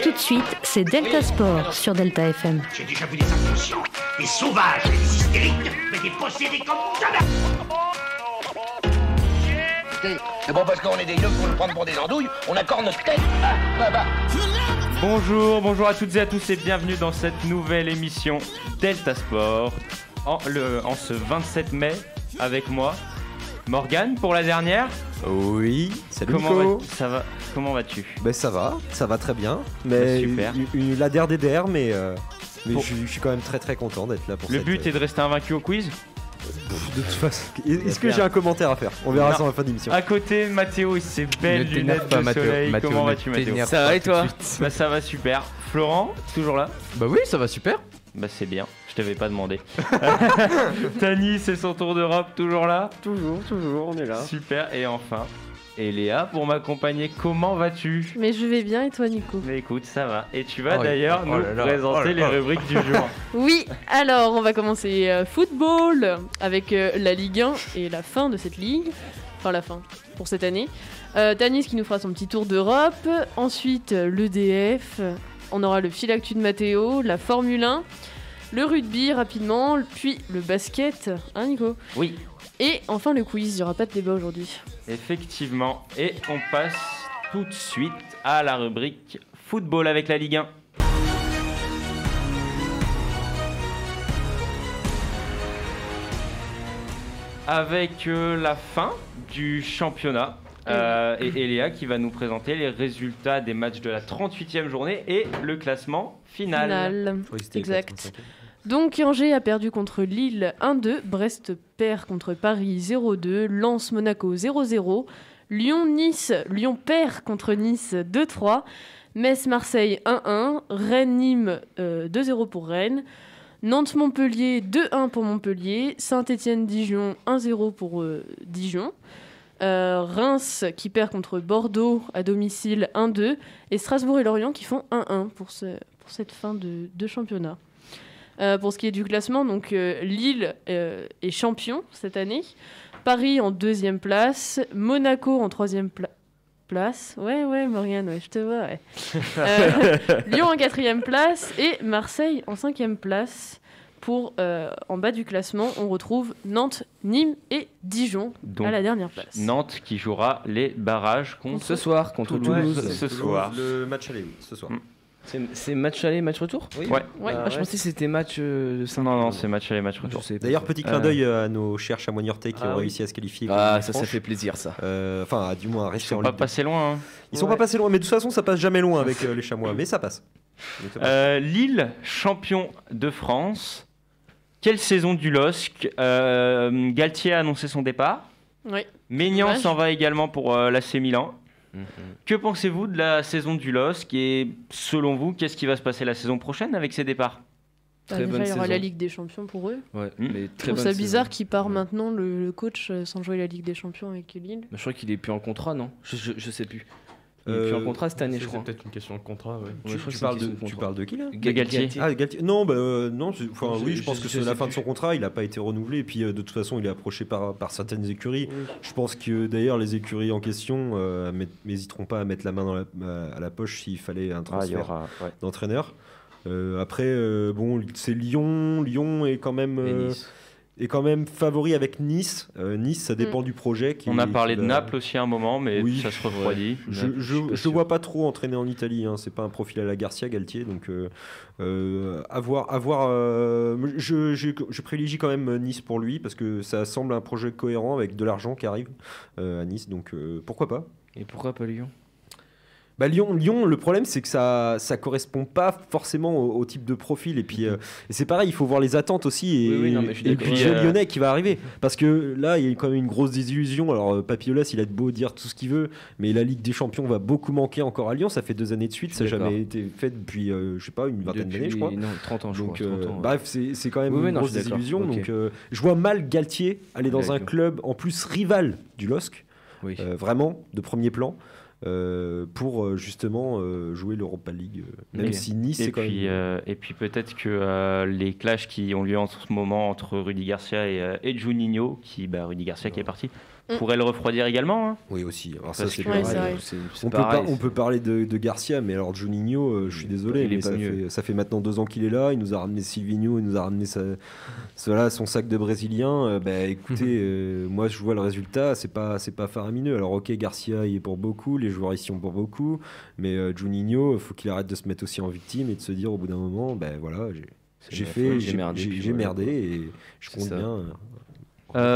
Tout de suite, c'est Delta Sport sur Delta FM. J'ai déjà vu des inconscients, des sauvages, des hystériques, mais des possédés comme jamais. C'est bon parce qu'on est des yeux pour nous prendre pour des andouilles, on accorde notre tête. Bonjour à toutes et à tous et bienvenue dans cette nouvelle émission Delta Sport en ce 27 mai avec moi, Morgane pour la dernière. Oui, salut Nico. Comment vas-tu? Ben ça va très bien. Mais super. La DRDR, mais je suis quand même très content d'être là pour Le but est de rester invaincu au quiz. De toute façon, est-ce que j'ai un commentaire à faire? On verra ça en fin d'émission. À côté, Mathéo et ses belles lunettes de soleil. Comment vas-tu, Mathéo? Ça va et toi? Bah ça va super. Florent, toujours là? Bah oui, ça va super. Bah c'est bien, je t'avais pas demandé. Tani, c'est son tour d'Europe, toujours là? Toujours, on est là. Super, et enfin, Léa pour m'accompagner, comment vas-tu? Mais je vais bien et toi Nico? Mais écoute, ça va. Et tu vas d'ailleurs nous présenter les rubriques du jour. Oui, alors on va commencer football avec la Ligue 1 et la fin de cette ligue. Enfin la fin pour cette année. Tanis qui nous fera son petit tour d'Europe. Ensuite l'EDF. On aura le fil actu de Mathéo, la Formule 1, le rugby rapidement, puis le basket. Hein Nico? Oui. Et enfin le quiz, il n'y aura pas de débat aujourd'hui. Effectivement. Et on passe tout de suite à la rubrique football avec la Ligue 1. Avec la fin du championnat. Et Léa qui va nous présenter les résultats des matchs de la 38e journée et le classement final. Exact. Donc Angers a perdu contre Lille 1-2, Brest perd contre Paris 0-2, Lens Monaco 0-0, Lyon perd contre Nice 2-3, Metz Marseille 1-1, Rennes Nîmes 2-0 pour Rennes, Nantes Montpellier 2-1 pour Montpellier, Saint-Étienne Dijon 1-0 pour Dijon. Reims qui perd contre Bordeaux à domicile 1-2 et Strasbourg et Lorient qui font 1-1 pour cette fin de championnat. Pour ce qui est du classement, donc Lille est champion cette année, Paris en 2e place, Monaco en 3e place, ouais Morgane, ouais, je te vois, ouais. Lyon en 4e place et Marseille en 5e place. Pour en bas du classement, on retrouve Nantes, Nîmes et Dijon à la dernière place. Nantes qui jouera les barrages contre Toulouse. Ce soir. Le match aller, ce soir. C'est match aller, match retour? Oui. Ouais. Je pensais que c'était match de Saint-Denis. Non, c'est match aller, match retour. D'ailleurs, petit clin d'œil à nos chers chamois niortais qui ont réussi à se qualifier. Ça fait plaisir ça. Enfin, du moins à rester en Ligue 2. Ils sont pas passés loin. Ils sont pas passés loin, mais de toute façon, ça passe jamais loin avec les chamois, mais ça passe. Lille, champion de France. Quelle saison du LOSC? Galtier a annoncé son départ. Oui. Maignan s'en va également pour l'AC Milan. Que pensez-vous de la saison du LOSC et selon vous, qu'est-ce qui va se passer la saison prochaine avec ces départs? Déjà, il y aura la Ligue des Champions pour eux. Ouais, mais je trouve ça bizarre qu'il part maintenant, le coach, sans jouer la Ligue des Champions avec Lille. Je crois qu'il est plus en contrat, non? Je sais plus. Il est plus en contrat cette année, je crois. C'est peut-être une question de contrat, ouais. Tu parles de qui là? Galtier. Ah, Galtier. Non, non. Oui, je pense que c'est la fin de son contrat. Il n'a pas été renouvelé. Et puis, de toute façon, il est approché par certaines écuries. Oui. Je pense que d'ailleurs, les écuries en question n'hésiteront pas à mettre la main à la poche s'il fallait un transfert d'entraîneur. Après, c'est Lyon. Lyon est quand même. Est quand même favori avec Nice. Nice, ça dépend du projet. On a parlé de Naples aussi à un moment, mais ça se refroidit. Je vois pas trop entraîner en Italie. C'est pas un profil à la Garcia, Galtier. Donc, à voir. Je privilégie quand même Nice pour lui parce que ça semble un projet cohérent avec de l'argent qui arrive à Nice. Donc, pourquoi pas? Et pourquoi pas Lyon? Lyon, le problème c'est que ça correspond pas forcément au type de profil et puis et c'est pareil, il faut voir les attentes aussi et le budget lyonnais qui va arriver parce que là il y a quand même une grosse désillusion. Alors Papiolas il a beau dire tout ce qu'il veut, mais la Ligue des Champions va beaucoup manquer encore à Lyon. Ça fait 2 années de suite, ça n'a jamais été fait depuis je sais pas une vingtaine d'années je crois. Non, 30 ans je crois. Bref, c'est quand même une grosse désillusion. Donc je vois mal Galtier aller dans un club en plus rival du LOSC, vraiment de premier plan. Pour justement jouer l'Europa League, même si Nice c'est quand même... Et puis peut-être que les clashs qui ont lieu en ce moment entre Rudy Garcia et Juninho, Rudy Garcia qui est parti, pourrait le refroidir également. Hein. Oui, aussi. Alors ça, Parce c'est que- Ouais, pareil. c'est vrai. On peut parler de Garcia, mais alors Juninho, je suis désolé, Il est mais pas mieux. ça fait maintenant 2 ans qu'il est là. Il nous a ramené Silvinho, il nous a ramené son sac de Brésilien. Écoutez, moi je vois le résultat, c'est pas faramineux. Alors ok, Garcia il est pour beaucoup, les joueurs ici sont pour beaucoup, mais Juninho, faut qu'il arrête de se mettre aussi en victime et de se dire au bout d'un moment, voilà, j'ai merdé et je compte ça. bien.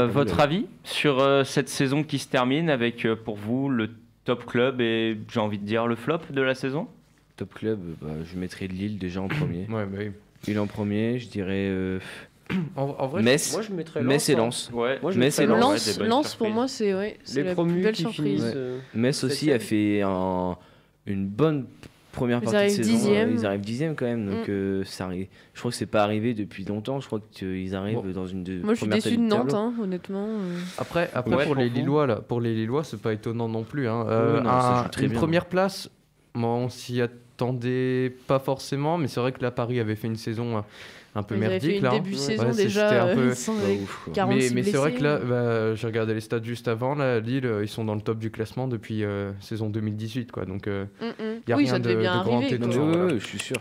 Votre avis sur cette saison qui se termine avec pour vous le top club et j'ai envie de dire le flop de la saison? Top club, je mettrais Lille déjà en premier. Ouais, bah oui. Lille en premier, je dirais En vrai, Metz. moi je mettrais Metz et hein. Lens. Ouais. Moi, je Metz mettrais et Lens. Ouais, des bonnes Lens pour surprises. moi, c'est Les la plus promus belle qui surprise. finissent. Metz aussi a fait une bonne première Ils partie de arrivent saison. 10e. Ils arrivent 10e quand même, donc ça arrive. Je crois que c'est pas arrivé depuis longtemps. Je crois qu'ils arrivent Bon. dans une Moi, je suis première déçu de tête Nantes, tableau. hein, honnêtement. Après Ouais, pour les pour vous. Lillois, là, pour les Lillois, c'est pas étonnant non plus. Hein. Oui, non, ça joue très Une bien. première place, moi, on s'y attendait pas forcément, mais c'est vrai que là, Paris avait fait une saison un peu Ils avaient fait merdique. une Là, hein. début de saison Ouais, déjà c'était un peu- sans- Pas avec ouf, quoi. 46 Mais c'est vrai blessés. que là, j'ai regardé les stats juste avant. Là, Lille, ils sont dans le top du classement depuis saison 2018, quoi. Donc, y a oui, rien ça devait de bien grand arriver. Non, quoi. mais Voilà. je suis sûr.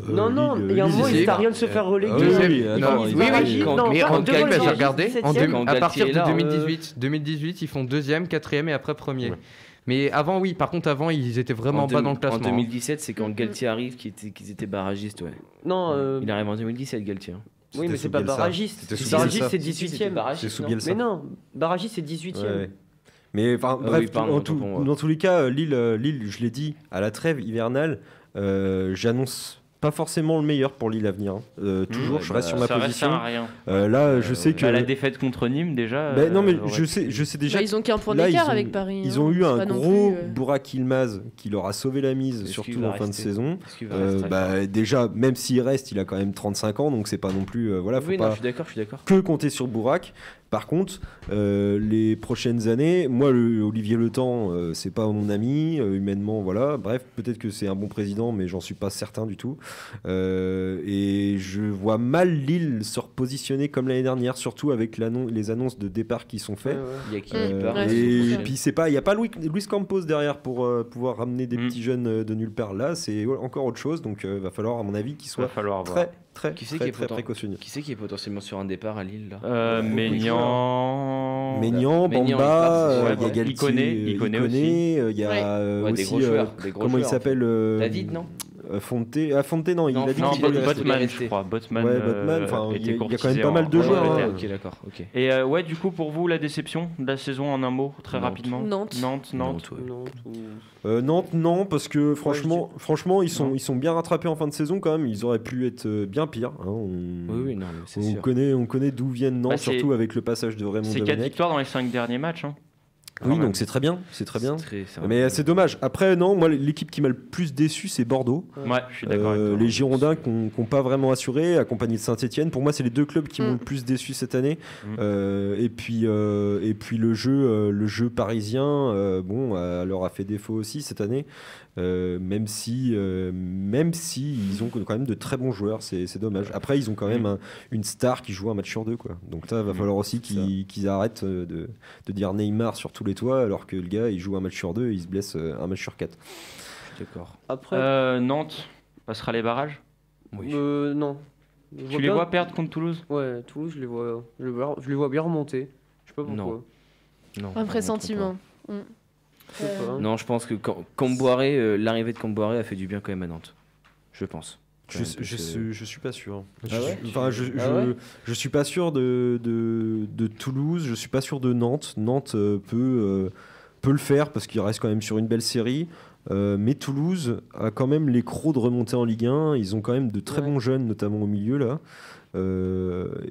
Non, mais il y a un moment, il Lille, sert à rien de se faire reléguer. Ah oui, oui, non, attends, oui, Barragiste, quand- mais pas en devant calme, les j'ai Barragistes, regardé. 17e. Quand À partir Galtier de est là, 2018, ils font 2e, 4e et après 1er. Mais avant, oui, par contre, avant, ils étaient vraiment pas dans le classement. En 2017, c'est quand Galtier arrive qu'ils étaient barragistes, ouais. Non, Il arrive en 2017, Galtier. hein. oui, C'était mais sous c'est pas Bielsa. barragiste. C'était sous Barragiste, Bielsa. c'est 18e. C'est sous Bielsa. Mais non, barragiste, c'est 18e. Ouais. Mais enfin, Ah bref, oui, pardon, dans tous les cas, Lille, je l'ai dit, à la trêve hivernale, j'annonce pas forcément le meilleur pour Lille à venir. Hein. Toujours, je reste sur ma Ça reste position. à rien. Là, je sais que. La défaite contre Nîmes déjà. Non, mais aurait je sais déjà. Bah, ils ont qu'un point là, d'écart ils ont- avec Paris. Ils hein. ont eu C'est un pas non gros plus, Burak Yilmaz qui leur a sauvé la mise, Est-ce surtout qu'il va en fin de rester saison. Est-ce qu'il va rester Déjà, même s'il reste, il a quand même 35 ans, donc c'est pas non plus. Voilà, faut Oui, non, pas je suis d'accord. que compter sur Burak. Par contre, les prochaines années, moi, Olivier Le Temps, c'est pas mon ami, humainement, voilà. Bref, peut-être que c'est un bon président, mais j'en suis pas certain du tout. Et je vois mal Lille se repositionner comme l'année dernière, surtout avec les annonces de départ qui sont faites. Il y a qui Ouais, part. Et c'est puis il n'y a pas Luis Campos derrière pour pouvoir ramener des petits jeunes de nulle part. Là, c'est encore autre chose, donc va falloir, à mon avis, qu'il Va soit falloir voir. très Qui c'est qui est précautionneux. Qui c'est qui est potentiellement sur un départ à Lille là Maignan. Ménian, Ménian, Bamba, il part, il y a c'est Galtier, Iconé aussi. il y a Ouais, des aussi gros joueurs, des gros comment il joueurs, s'appelle David, non Fonte, non, il Non, a dit Non, qu'il allait rester. Botman, rester. je crois. Botman, Ouais, Botman, enfin, était il y a quand même courtisé pas mal de en joueurs, Angleterre. hein. Ok, d'accord. Ok. Et ouais, du coup, pour vous, la déception de la saison en un mot, très Nantes. rapidement. Nantes. Nantes. ouais. Nantes, non, parce que franchement, ils sont bien rattrapés en fin de saison quand même. Ils auraient pu être bien pires. Hein. Oui, non, mais c'est On sûr. connaît d'où viennent Nantes, Bah, c'est- surtout avec le passage de Raymond C'est 4 Domenech. victoires dans les 5 derniers matchs. Hein. Quand Oui, même. donc c'est très bien, c'est très bien. C'est Mais c'est dommage. Après, non, moi, l'équipe qui m'a le plus déçu, c'est Bordeaux. Ouais, je suis d'accord avec toi. Les Girondins qui n'ont pas vraiment assuré, accompagnés de Saint-Etienne. Pour moi, c'est les deux clubs qui m'ont le plus déçu cette année. Et puis le jeu parisien, leur a fait défaut aussi cette année. Même si ils ont quand même de très bons joueurs, c'est dommage. Après, ils ont quand même une star qui joue un match sur deux, quoi. Donc ça, va falloir aussi qu'ils arrêtent de dire Neymar sur tous les toits, alors que le gars, il joue un match sur deux et il se blesse un match sur quatre. D'accord. Après, Nantes passera les barrages. Oui. non. Je Tu les bien- vois perdre contre Toulouse? Ouais, Toulouse, je les vois bien remonter. Je sais pas pourquoi. Non. Non. Un pressentiment. Je sais pas. Non, je pense que Comboiré, l'arrivée de Comboiré a fait du bien quand même à Nantes. Je pense. Je suis pas sûr. Ah ouais Je suis pas sûr de Toulouse, je suis pas sûr de Nantes. Nantes peut le faire parce qu'il reste quand même sur une belle série. Mais Toulouse a quand même les crocs de remonter en Ligue 1. Ils ont quand même de très bons jeunes, notamment au milieu là.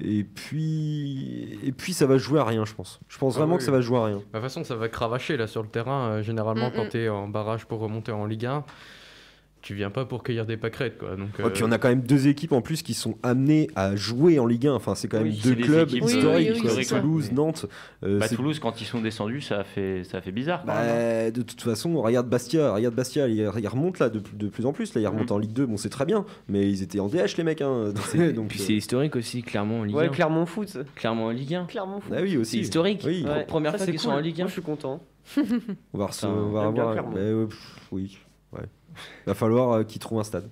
Et puis ça va jouer à rien, je pense. Je pense vraiment que ça va jouer à rien. De toute façon, ça va cravacher là sur le terrain. Généralement, quand tu es en barrage pour remonter en Ligue 1, tu viens pas pour cueillir des pâquerettes, quoi. Donc, puis on a quand même 2 équipes en plus qui sont amenées à jouer en Ligue 1. Enfin, c'est quand même 2 clubs historiques, quoi. Toulouse, Nantes. Toulouse, quand ils sont descendus, ça a fait bizarre. De toute façon, regarde Bastia, ils remontent là de plus en plus. Là, ils remontent en Ligue 2. Bon, c'est très bien, mais ils étaient en DH les mecs. Hein. Donc c'est historique aussi, Clermont en Ligue 1. Ouais, Clermont Foot. Clermont en Ligue 1. Clermont Foot. Ah oui aussi. C'est historique. Oui. Ouais. Première fois qu'ils sont en Ligue 1. Moi, je suis content. On va avoir. Oui. Ouais. Va falloir qu'ils trouvent un stade.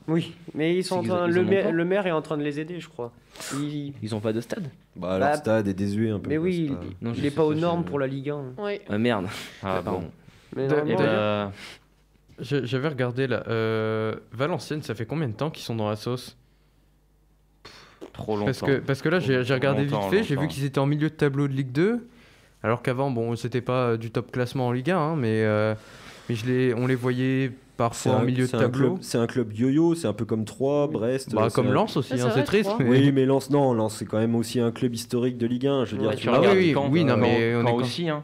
Oui, mais ils sont en train. Le maire est en train de les aider, je crois. Ils ont pas de stade. Leur stade est désuet un peu. Mais oui, il est pas aux normes pour la Ligue 1. Ouais. Merde. Bon. Mais j'avais regardé là. Valenciennes, ça fait combien de temps qu'ils sont dans la sauce? Trop longtemps. Parce que là, j'ai regardé vite fait, j'ai vu longtemps. qu'ils étaient en milieu de tableau de Ligue 2. Alors qu'avant, bon, c'était pas du top classement en Ligue 1, hein, mais on les voyait parfois en milieu de tableau. C'est un club yo-yo, c'est un peu comme Troyes, Brest. Comme Lens aussi, c'est triste. Mais... Oui, mais Lens, c'est quand même aussi un club historique de Ligue 1. Je veux dire, tu regardes Caen aussi. Hein.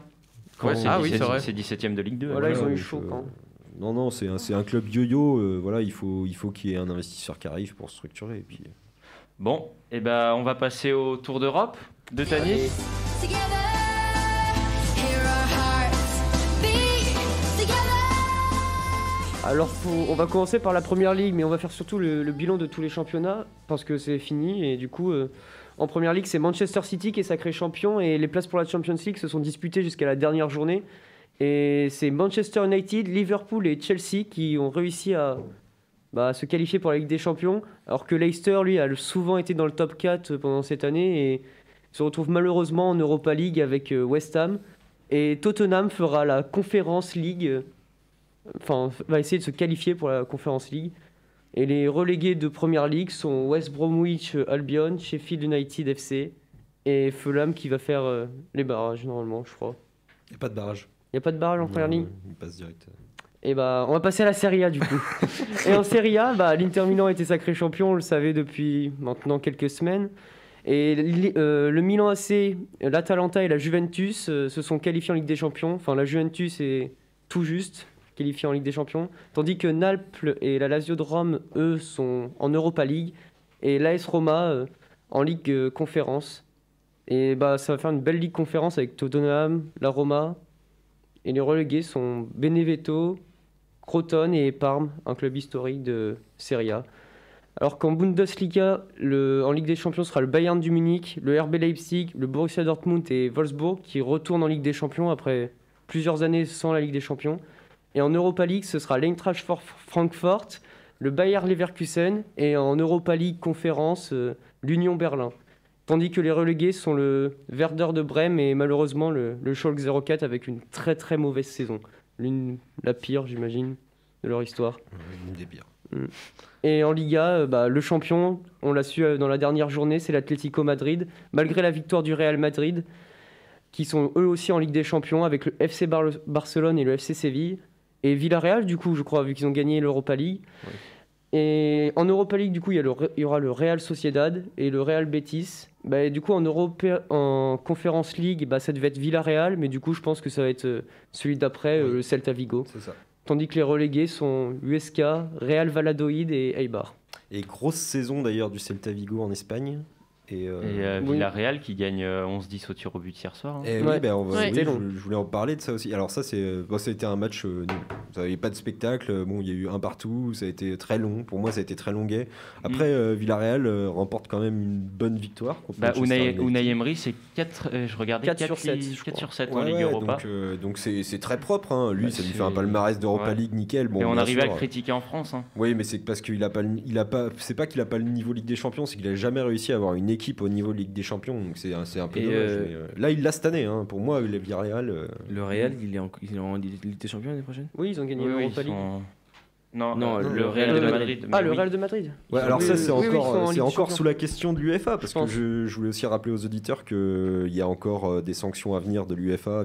C'est 17ème de Ligue 2. Voilà, ils ont eu chaud quand. Non, c'est un club yo-yo. Voilà, il faut qu'il y ait un investisseur qui arrive pour structurer. Et puis... Bon, et on va passer au Tour d'Europe de Tanis. Alors, on va commencer par la Première Ligue, mais on va faire surtout le bilan de tous les championnats, parce que c'est fini, et du coup, en Première Ligue, c'est Manchester City qui est sacré champion, et les places pour la Champions League se sont disputées jusqu'à la dernière journée, et c'est Manchester United, Liverpool et Chelsea qui ont réussi à se qualifier pour la Ligue des Champions, alors que Leicester, lui, a souvent été dans le top 4 pendant cette année, et se retrouve malheureusement en Europa League avec West Ham, et Tottenham fera la Conference League... va essayer de se qualifier pour la Conference League. Et les relégués de Première Ligue sont West Bromwich Albion, Sheffield United FC et Fulham qui va faire les barrages normalement, je crois. Il n'y a pas de barrage. Il n'y a pas de barrage en Première Ligue. Il passe direct. Et on va passer à la Serie A du coup. Et en Serie A, l'Inter Milan a été sacré champion, on le savait depuis maintenant quelques semaines. Et le Milan AC, l'Atalanta et la Juventus se sont qualifiés en Ligue des Champions. Enfin, la Juventus est tout juste qualifiés en Ligue des Champions, tandis que Naples et la Lazio de Rome, eux, sont en Europa League, et l'AS Roma en Ligue Conférence. Et ça va faire une belle Ligue Conférence avec Tottenham, la Roma, et les relégués sont Benevento, Crotone et Parme, un club historique de Serie A. Alors qu'en Bundesliga, en Ligue des Champions sera le Bayern du Munich, le RB Leipzig, le Borussia Dortmund et Wolfsburg qui retournent en Ligue des Champions après plusieurs années sans la Ligue des Champions. Et en Europa League, ce sera l'Eintracht Francfort, le Bayer Leverkusen et en Europa League Conférence, l'Union Berlin. Tandis que les relégués sont le Werder de Brême et malheureusement le Schalke 04 avec une très très mauvaise saison. La pire, j'imagine, de leur histoire. Une des pires. Et en Liga, le champion, on l'a su dans la dernière journée, c'est l'Atlético Madrid, malgré la victoire du Real Madrid, qui sont eux aussi en Ligue des Champions avec le FC Barcelone et le FC Séville. Et Villarreal, du coup, je crois, vu qu'ils ont gagné l'Europa League. Oui. Et en Europa League, du coup, il y aura le Real Sociedad et le Real Betis. Du coup, en Conference League, ça devait être Villarreal, mais du coup, je pense que ça va être celui d'après, le Celta Vigo. C'est ça. Tandis que les relégués sont USK, Real Valladolid et Eibar. Et grosse saison d'ailleurs du Celta Vigo en Espagne. Et Villarreal qui gagne 11-10 au tir au but hier soir. Hein. Et ouais. Je voulais en parler de ça aussi. Alors ça, ça a été un match nul. Ça n'avait pas de spectacle. Bon, il y a eu un partout. Ça a été très long. Pour moi, ça a été très longuet. Après, Villarreal remporte quand même une bonne victoire. Unai Emery, c'est 4 sur 7, 4 sur 7 en Ligue Europa. Donc c'est très propre. Hein. Lui, ça lui fait un palmarès d'Europa League nickel. Bon, et on arrive à le critiquer en France. Hein. Oui, mais c'est parce qu'il a pas c'est pas qu'il a pas le niveau Ligue des Champions, c'est qu'il a jamais réussi à avoir une équipe au niveau Ligue des Champions, donc c'est un peu dommage. Là, il l'a cette année, hein. Pour moi, le Villarreal. Le Real, il est en Ligue des Champions l'année prochaine. Oui, ils ont gagné l'Europa League. Non, le Real de Madrid. Le Real de Madrid. Ouais, alors ça, c'est encore sous la question de l'UEFA, parce que je voulais aussi rappeler aux auditeurs qu'il y a encore des sanctions à venir de l'UEFA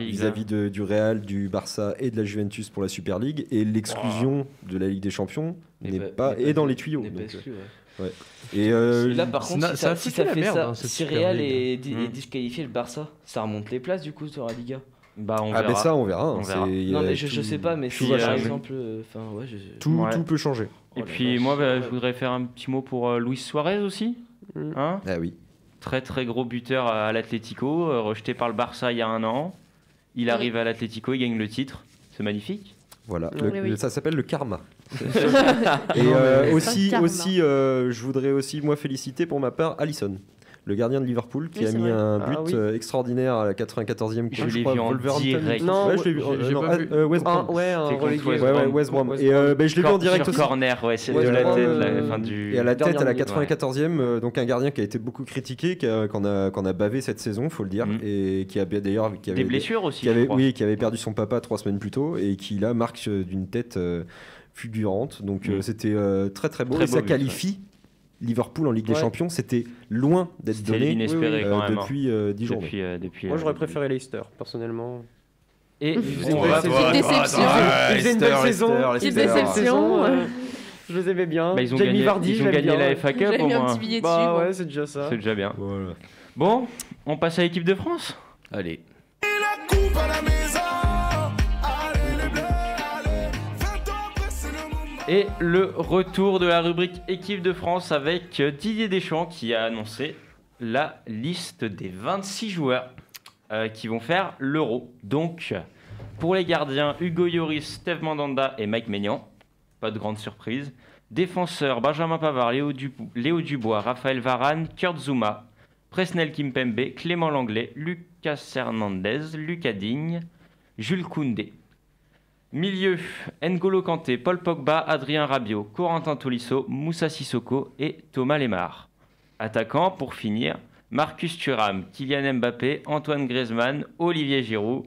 vis-à-vis du Real, du Barça et de la Juventus pour la Super League, et l'exclusion de la Ligue des Champions est dans les tuyaux. Ouais. Et là, par contre, si ça fait ça, si Real est disqualifié, le Barça, ça remonte les places du coup sur la Liga. Bah, on Ah, verra. mais ça, on verra. hein. On verra. Non, mais je sais pas, mais Puis, si par euh, exemple. Enfin, ouais, Tout, Ouais. tout peut changer. Et Oh la puis vache. moi, je voudrais faire un petit mot pour Luis Suarez aussi. Hein, Ah oui. très très gros buteur à l'Atlético, rejeté par le Barça il y a 1 an. Il arrive à l'Atlético, il gagne le titre. C'est magnifique. Voilà, Oui. ça s'appelle le karma. Et C'est un karma. je voudrais aussi moi féliciter pour ma part Alisson, le gardien de Liverpool qui Oui, a c'est mis vrai. un but Ah oui. extraordinaire à la 94e Je contre, l'ai crois, vu en Wolverhampton. direct. Non, Ouais, je l'ai vu. j'ai non, pas vu. West Brom. Un C'est contre relégué. West Ouais, Brom. West Brom. West Et Brom. je l'ai vu en direct sur aussi. corner, ouais, c'est West de la Brom, tête, fin du. Et à la tête, à la Dernière 94e, donc un gardien qui a été beaucoup critiqué, qu'on a bavé cette saison, faut le dire, et qui a d'ailleurs qui Des avait blessures aussi. qui avait, oui, qui avait perdu son papa 3 semaines plus tôt et qui là marque d'une tête fulgurante. Donc c'était très très beau. Très et beau ça but, qualifie Liverpool en Ligue des Ouais. Champions. C'était loin d'être C'était donné inespéré quand même. depuis 10 jours. Depuis, Moi, j'aurais préféré Leicester, personnellement. Et Une on va- Déception. Ils faisaient une belle saison. Petite Ils faisaient une belle déception, saison, ouais. Je les aimais bien. Bah, ils ont Jamie gagné, Vardy, ils ont j'aime gagné bien. la FA Cup J'avais au mis un moins. petit billet dessus. Bah bon. ouais, c'est déjà ça. C'est déjà bien. Voilà. Bon, on passe à l'équipe de France. Allez. Et le retour de la rubrique équipe de France avec Didier Deschamps qui a annoncé la liste des 26 joueurs qui vont faire l'Euro. Donc, pour les gardiens, Hugo Lloris, Steve Mandanda et Mike Maignan. Pas de grande surprise. Défenseurs, Benjamin Pavard, Léo Dubois, Raphaël Varane, Kurt Zouma, Presnel Kimpembe, Clément Langlais, Lucas Hernandez, Lucas Digne, Jules Koundé. Milieu, N'Golo Kanté, Paul Pogba, Adrien Rabiot, Corentin Tolisso, Moussa Sissoko et Thomas Lemar. Attaquant, pour finir, Marcus Thuram, Kylian Mbappé, Antoine Griezmann, Olivier Giroud,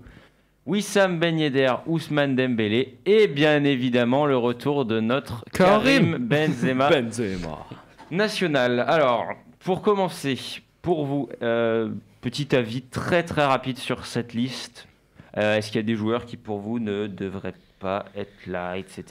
Wissam Ben Yedder, Ousmane Dembélé et bien évidemment le retour de notre Karim Benzema national. Alors, pour commencer, pour vous, petit avis très très rapide sur cette liste. Est-ce qu'il y a des joueurs qui pour vous ne devraient pas être là, etc.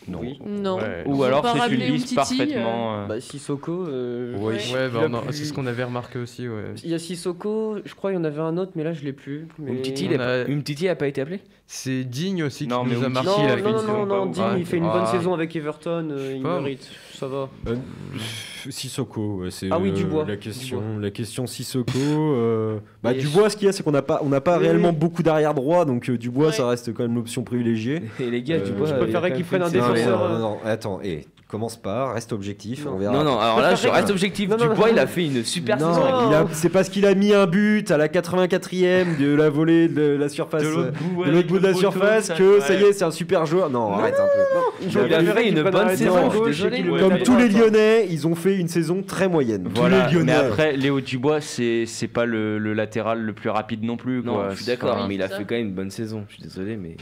Non. Oui. Non. Ouais. Ou Faut alors pas c'est une ramener liste Umtiti, parfaitement... Bah, Sissoko. Oui. Ouais, bah, il a plus- c'est ce qu'on avait remarqué aussi. Ouais. Il y a Sissoko, je crois qu'il y en avait un autre, mais là je l'ai plus. Mais... Umtiti a pas été appelé. C'est Digne aussi qui Non, mais nous a Umtiti, marqué. Non, avec une non, saison non, pas non, ouf. Digne, il fait une bonne Ah. saison avec Everton, il pas. mérite, ça va. Sissoko, ouais, c'est Ah oui, Dubois. la question Sissoko. Et Dubois, ce qu'il y a, c'est qu'on n'a pas Oui, réellement oui. beaucoup d'arrière droit, donc Dubois, Ouais. ça reste quand même l'option privilégiée. Et les gars, Euh, Dubois. je il a préférais quand qu'ils même prennent un fait une Non, mais saison. défenseur. non, attends, commence pas, reste objectif, Non. on verra. Non, non, alors là, je préférais- reste objectif. Non, non, Dubois, non. il a fait une super Non, saison. c'est parce qu'il a mis un but à la 84e de la volée de la surface, De l'autre bout, de l'autre bout de la surface, que ça y est, c'est un super joueur. Non, arrête un peu. J'aurais Il a préféré fait qu'ils une prennent bonne un saison, attaquant je suis gauche désolé. et qu'ils le Comme mettent tous les droit. Lyonnais, ils ont fait une saison très moyenne. Voilà, Tous les mais Lyonnais. après, Léo Dubois, c'est pas le latéral le plus rapide non plus. Non, quoi. je suis d'accord, Oui, mais il a ça. fait quand même une bonne saison. Je suis désolé, mais.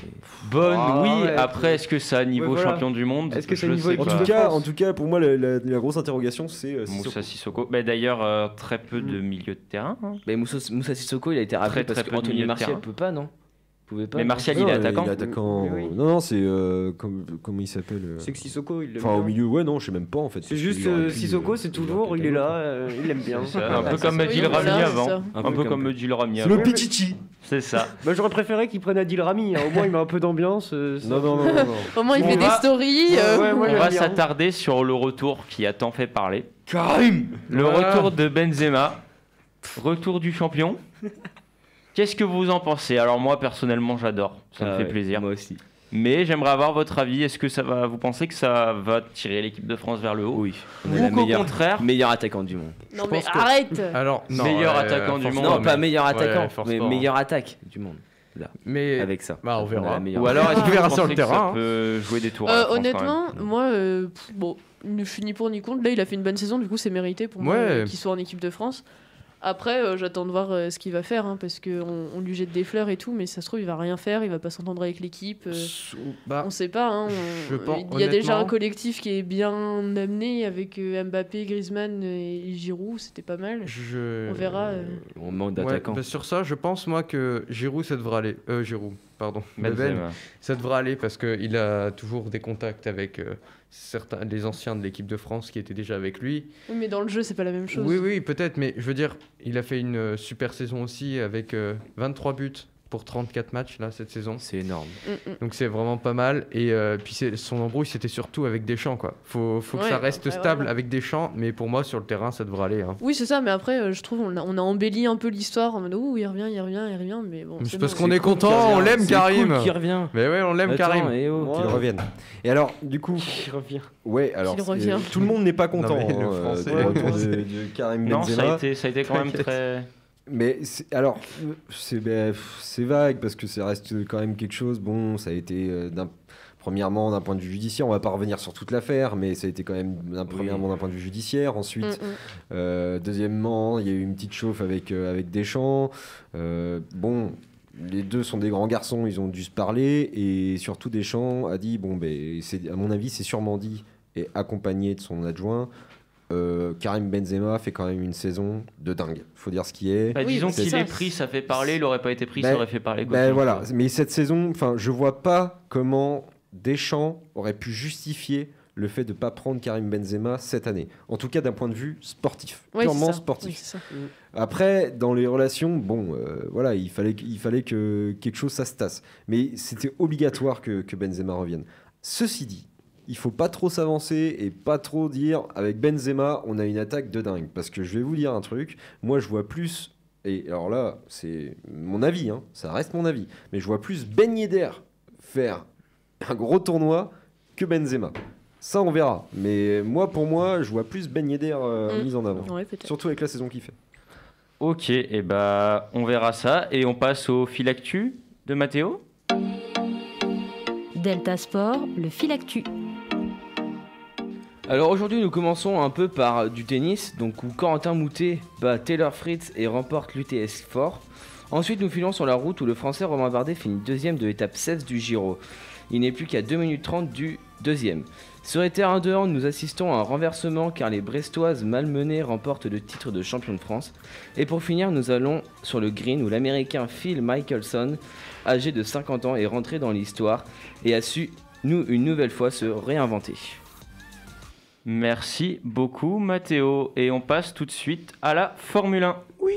Bonne, Ah, oui. ouais, Après, est-ce que ça a niveau Ouais, voilà. champion du monde? Est-ce que c'est Je niveau sais équipe pas. de France En tout cas, pour moi, la grosse interrogation, c'est Moussa Sissoko. Bah, d'ailleurs, très peu de milieu de terrain. hein. Mais Moussa Sissoko, il a été rappelé Très, parce très peu de milieu qu'Anthony de Martial terrain. peut pas, non? Pouvait pas. Mais non Martial, il est attaquant. Il est attaquant. Oui, oui. Non, c'est comment il s'appelle C'est que Sissoko, il l'aime Enfin, au bien. milieu, ouais, non, je sais même pas en fait. C'est parce juste qu'il aurait pu, Sissoko, c'est toujours, il est là, il aime bien. C'est ça, un peu comme Oui, Adil voilà, Rami c'est avant. ça. Un peu comme Adil Rami C'est avant. le Pichichi. C'est ça. Bah, j'aurais préféré qu'il prenne Adil Rami, hein. Au moins il met un peu d'ambiance. Non, non, non, non. Au moins, il On fait va- des stories. Ouais, moi, On j'aime va bien. s'attarder sur le retour qui a tant fait parler. Karim. Le Voilà. retour de Benzema. Retour du champion. Qu'est-ce que vous en pensez? Alors moi personnellement j'adore, ça me fait plaisir. Moi aussi. Mais j'aimerais avoir votre avis. Est-ce que vous pensez que ça va tirer l'équipe de France vers le haut? Oui. Ou qu'au contraire, Meilleur attaquant du monde. Non, Je mais pense que- arrête. Alors, non, Meilleur attaquant du force monde. Non, mais- pas meilleur attaquant, Ouais, force mais pas, hein. meilleure attaque du monde. Mais Avec ça. bah, on verra. a la meilleure ou alors est-ce que On verra vous sur pensez le que terrain, ça hein. peut jouer des tours à la France, quand Honnêtement, même moi, bon, je suis ni pour ni contre. Là, il a fait une bonne saison, du coup, c'est mérité pour moi Ouais. qu'il soit en équipe de France. Après, j'attends de voir ce qu'il va faire, hein, parce qu'on lui jette des fleurs et tout, mais ça se trouve, il va rien faire, il va pas s'entendre avec l'équipe. Bah, On sait pas. Hein, je pense- il y a déjà un honnêtement- collectif qui est bien amené avec Mbappé, Griezmann et Giroud, c'était pas mal. je... On verra. On manque Ouais, d'attaquants. bah, sur ça, je pense moi que Giroud, ça devrait aller. Giroud, pardon. Bebel, Benzema. ça devrait aller parce qu'il a toujours des contacts avec certains, les anciens de l'équipe de France qui étaient déjà avec lui. Oui, mais dans le jeu, c'est pas la même chose. Oui, oui, peut-être, mais je veux dire, il a fait une super saison aussi avec 23 buts pour 34 matchs là, cette saison. C'est énorme. Donc c'est vraiment pas mal. Et puis son embrouille, c'était surtout avec Deschamps, quoi. Faut que Ouais, ça reste après, stable voilà. avec Deschamps, mais pour moi, sur le terrain, ça devrait aller. Hein. Oui, c'est ça, mais après, je trouve on a embelli un peu l'histoire en mode ouh, il revient, mais bon. C'est parce qu'on est content, on l'aime, Karim. Qui revient. Mais ouais, on l'aime, Attends, Karim. et oh. Qu'il revienne. Et alors, du coup, Il revient. ouais, alors Qu'il revient. tout le monde n'est pas content Non, mais le hein, français. du retour de Karim Non, Benzema. ça a été quand même très. Mais alors, c'est vague parce que ça reste quand même quelque chose. Bon, ça a été premièrement d'un point de vue judiciaire, on va pas revenir sur toute l'affaire, mais ça a été quand même premièrement d'un point de vue judiciaire. Ensuite, deuxièmement, il y a eu une petite chauffe avec Deschamps. Bon. Les deux sont des grands garçons, ils ont dû se parler et surtout Deschamps a dit bon à mon avis c'est sûrement dit et accompagné de son adjoint. Karim Benzema fait quand même une saison de dingue. Faut dire ce qui est. Bah, Oui, disons c'est qu'il ça. est pris, ça fait parler. Il aurait pas été pris, ça aurait fait parler. Voilà. Mais cette saison, enfin, je vois pas comment Deschamps aurait pu justifier le fait de ne pas prendre Karim Benzema cette année. En tout cas, d'un point de vue sportif, Ouais, purement c'est ça. sportif. Oui, c'est ça. Après, dans les relations, bon, voilà, il fallait que quelque chose ça se tasse. Mais c'était obligatoire que Benzema revienne. Ceci dit, il faut pas trop s'avancer et pas trop dire avec Benzema, on a une attaque de dingue. Parce que je vais vous dire un truc, moi je vois plus, et alors là, c'est mon avis, hein, ça reste mon avis, mais je vois plus Ben Yedder faire un gros tournoi que Benzema. Ça, on verra. Mais moi, pour moi, je vois plus Ben Yedder mis en avant. Ouais, peut-être. Surtout avec la saison qu'il fait. Ok, et bah on verra ça et on passe au fil actu de Mathéo. Delta Sport, le fil actu. Alors aujourd'hui, nous commençons un peu par du tennis, donc où Corentin Moutet bat Taylor Fritz et remporte l'UTS Fort. Ensuite, nous filons sur la route où le Français Romain Bardet finit deuxième de l'étape 16 du Giro. Il n'est plus qu'à 2 minutes 30 du deuxième. Sur les terrains de hand, nous assistons à un renversement car les Brestoises malmenées remportent le titre de champion de France. Et pour finir, nous allons sur le green où l'Américain Phil Mickelson, âgé de 50 ans, est rentré dans l'histoire et a su, une nouvelle fois, se réinventer. Merci beaucoup Mathéo et on passe tout de suite à la Formule 1. Oui.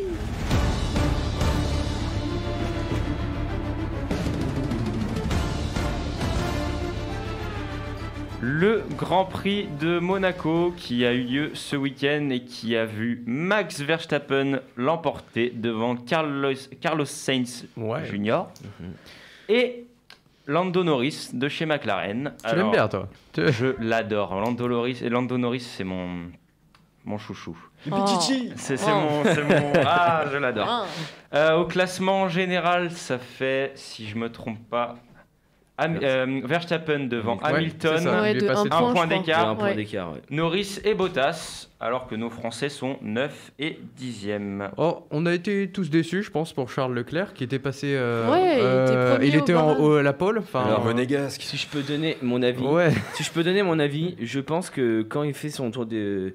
Le Grand Prix de Monaco qui a eu lieu ce week-end et qui a vu Max Verstappen l'emporter devant Carlos Sainz Jr. et Lando Norris de chez McLaren. Tu l'aimes bien, toi? Je l'adore. Lando Norris, c'est mon chouchou. Oh. C'est mon... Ah, je l'adore. Au classement général, ça fait, si je me trompe pas, Verstappen devant Hamilton, un point d'écart. Norris et Bottas, alors que nos Français sont 9 et 10e. Oh, on a été tous déçus, je pense, pour Charles Leclerc, qui était passé... il était à la pole. Alors, monégasque. Si je peux donner mon avis, je pense que quand il fait son tour de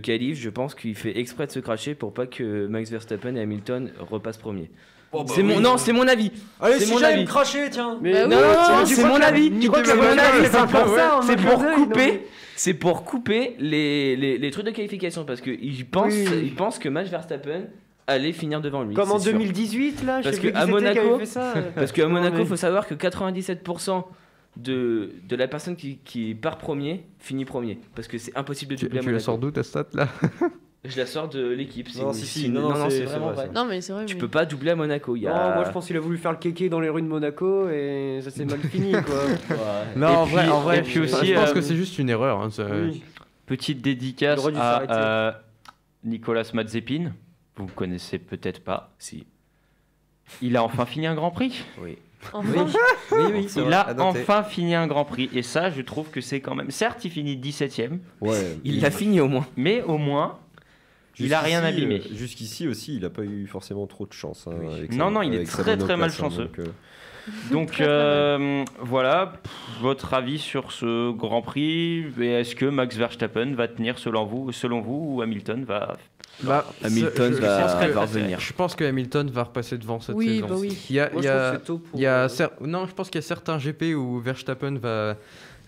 qualif, je pense qu'il fait exprès de se cracher pour pas que Max Verstappen et Hamilton repassent premier. Oh, bah c'est oui. Non, c'est mon avis. Allez, c'est si mon j'allais avis. me cracher, tiens. Mais non, c'est mon avis. Tu crois que C'est la mon Monaco, avis. c'est pas pour ça, en C'est mode pour clin d'œil, couper. C'est pour couper les trucs de qualification parce qu'il pense que Max Verstappen allait finir devant lui. Comme en c'est sûr. 2018 là, Parce je sais plus qu'à qui c'était qui avait Monaco, fait ça. Parce qu'à Monaco, mais- il faut savoir que 97% de la personne qui part premier finit premier. Parce que c'est impossible de Tu doubler à la Monaco. sort d'où ta stat là? Je la sors de l'équipe. Non, c'est vraiment vrai. Non, mais c'est vrai. Tu mais- peux pas doubler à Monaco. Il y a... Non, moi je pense qu'il a voulu faire le kéké dans les rues de Monaco et ça s'est mal fini quoi. Non, Et en vrai, et puis aussi, je pense que c'est juste une erreur. Hein, Oui. Petite Il dédicace aurait dû à Nicolas Mazepin. Vous ne connaissez peut-être pas. Si. Il a enfin fini un Grand Prix. Oui. Enfin. Oui, Il a enfin fini un Grand Prix. Et ça, je trouve que c'est quand même... Certes, il finit 17e, Ouais. Il l'a fini au moins. mais au moins, il a rien Jusqu'ici, abîmé. Jusqu'ici aussi, il n'a pas eu forcément trop de chance. Hein, avec Non, non, il est avec sa très, très monoplace, malchanceux. donc, Donc voilà, votre avis sur ce Grand Prix. Et est-ce que Max Verstappen va tenir selon vous ou Hamilton va... Hamilton va revenir. Je pense que Hamilton va repasser devant cette Oui, saison. bah oui. Il y a, Moi, il y je trouve a- que c'est tôt pour- il y a non, je pense qu'il y a certains GP où Verstappen va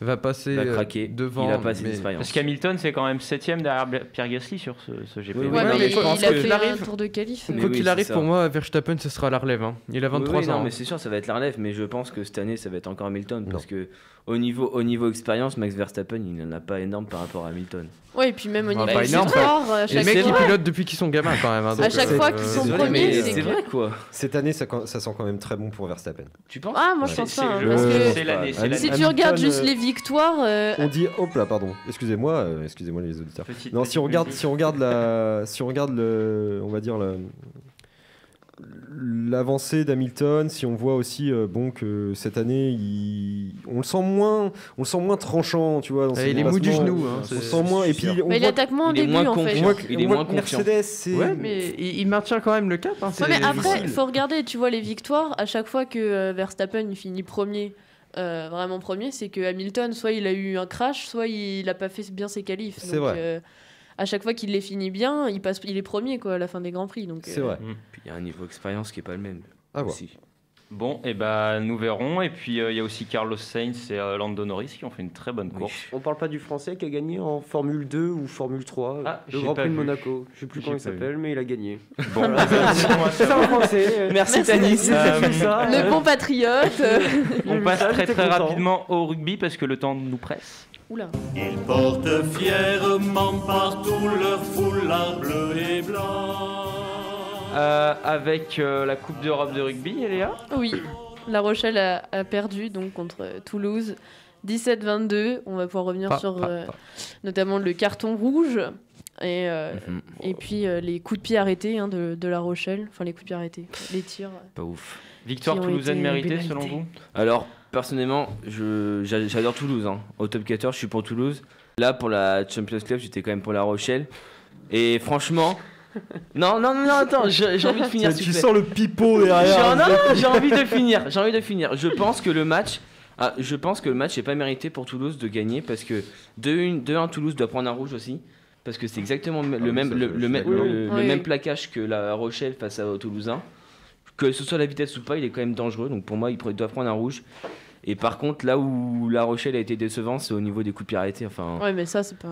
va passer va craquer. devant. Il a pas assez d'expérience. Parce qu'Hamilton, c'est quand même 7ème derrière Pierre Gasly sur ce GP. Oui, Ouais, non, mais je pense il a que fait il un arrive- tour de qualif. Mais Quoi oui, qu'il c'est arrive, ça. pour moi, Verstappen, ce sera la relève. Hein. Il a 23 Oui, ans. non, mais c'est sûr, ça va être la relève, mais je pense que cette année, ça va être encore Hamilton. Parce que au niveau expérience, Max Verstappen, il n'en a pas énorme par rapport à Hamilton. Ouais, et puis même au niveau pas des énorme, victoires, à Les chaque mecs, ils fois. pilotent depuis qu'ils sont gamins quand même. Hein, À chaque fois qu'ils sont Désolé, premiers, mais c'est c'est que- vrai quoi. Cette année, ça sent quand même très bon pour Verstappen. Tu penses? Ah, moi je C'est- pense c'est pas. hein, le- parce que c'est l'année, c'est si l'année. tu regardes Hamilton, juste les victoires, On dit, hop là, pardon. Excusez-moi les auditeurs. Petite- Non, petite si on regarde musique. on va dire l'avancée d'Hamilton, si on voit aussi que cette année on le sent moins tranchant, tu vois, dans ses Il est mou du déplacements. genou. Hein, On le sent moins et puis on mais il voit attaque moins au il est début moins en fait. confiant. on voit que- Il on est voit moins que confiant. Mercedes, c'est Ouais, mais il maintient quand même le cap. Hein, Ouais, mais après, difficile. il faut regarder, tu vois, les victoires, à chaque fois que Verstappen il finit premier, vraiment premier, c'est que Hamilton, soit il a eu un crash, soit il a pas fait bien ses qualifs. C'est Donc, vrai. à chaque fois qu'il les finit bien, il est premier quoi, à la fin des Grands Prix. Donc, C'est vrai. Puis il y a un niveau expérience qui est pas le même. À voir. aussi. Bon, et ben nous verrons. Et puis il y a aussi Carlos Sainz et Lando Norris qui ont fait une très bonne course. On parle pas du français qui a gagné en Formule 2 ou Formule 3, Ah, le j'ai Grand pas Prix de vu. Monaco. Je sais plus J'ai comment il pas vu. s'appelle, mais il a gagné. Bon, dites-moi C'est ça. ça en français. Merci Tanis. Le bon patriote. On passe ça, très j'étais très content. rapidement au rugby parce que le temps nous presse. Oula. Ils portent fièrement partout leur foulard bleu et blanc. Avec la Coupe d'Europe de rugby, Eléa. Oui, La Rochelle a perdu donc contre Toulouse. 17-22. On va pouvoir revenir sur notamment le carton rouge et puis les coups de pied arrêtés de La Rochelle. Enfin, les coups de pied arrêtés, les tirs. Pas ouf. Victoire Qui ont toulousaine été méritée pénalisés. selon vous? Alors, personnellement, j'adore Toulouse. Hein. Au top 14, je suis pour Toulouse. Là, pour la Champions Club, j'étais quand même pour La Rochelle. Et franchement... Non, attends, j'ai envie de finir. s'il Tu te plaît. sens le pipeau derrière. Non, j'ai envie de finir. Je pense que le match n'est pas mérité pour Toulouse de gagner parce que 2-1 Toulouse doit prendre un rouge aussi. Parce que c'est exactement le même plaquage que La Rochelle face aux Toulousains. Que ce soit la vitesse ou pas, il est quand même dangereux. Donc pour moi, il doit prendre un rouge. Et par contre, là où La Rochelle a été décevant, c'est au niveau des coups de pied arrêtés. Enfin, Ouais, mais ça, c'est pas.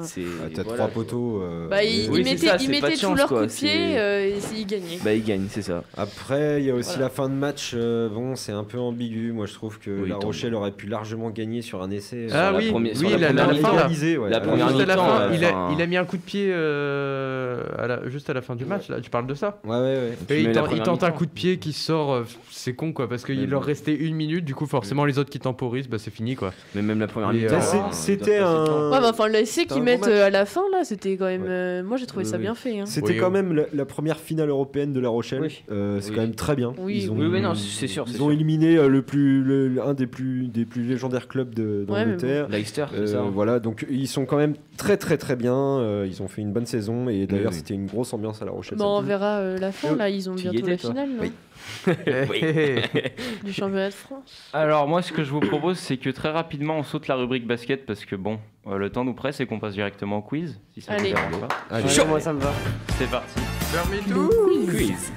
T'as voilà. 3 poteaux. Bah, ils Oui, c'est mettaient, ça, ils c'est pas mettaient de tous chance, leurs quoi, coups de pied et ils gagnaient. Bah, ils gagnent, c'est ça. Après, il y a aussi Voilà. la fin de match. Bon, c'est un peu ambigu. Moi, je trouve que Oui, La tant Rochelle aurait pu largement gagner sur un essai. Ah la oui, première- sur oui, la la première fin, mi-temps. là. Égalisé, ouais. La Alors, première Juste à la mi-temps, fin, enfin- il a mis un coup de pied juste à la fin du match. Là, tu parles de ça? Ouais. Tu Et mets il la tente première un mi-temps. coup de pied qui sort, c'est con quoi, parce qu'il leur restait 1 minute, du coup forcément les autres qui temporisent, bah c'est fini quoi. Mais même la première Et, mi-temps. c'était il doit passer le temps. un. Ouais, bah, enfin, l'essai C'était un qu'ils bon mettent match. à la fin, là, c'était quand même. Moi, j'ai trouvé ça Oui. bien fait. Hein. C'était Oui, quand oui. même la première finale européenne de La Rochelle. Oui. C'est Oui. quand même très bien. Oui, Ils ont, Oui, non, c'est sûr. Ils ont éliminé un des plus légendaires clubs d'Angleterre. Leicester, c'est ça. hein. Voilà, donc ils sont quand même très bien. Ils ont fait une bonne saison et d'ailleurs Oui. c'était une grosse ambiance à La Rochelle. Bon, on samedi. verra la fin, là, ils ont Tu y bientôt étais, la toi finale non Oui. du championnat de France. Alors moi, ce que je vous propose, c'est que très rapidement, on saute la rubrique basket parce que bon, le temps nous presse et qu'on passe directement au quiz. Si ça vous Allez. dérange pas. Allez. Ouais, moi, ça me va. C'est parti. Quiz.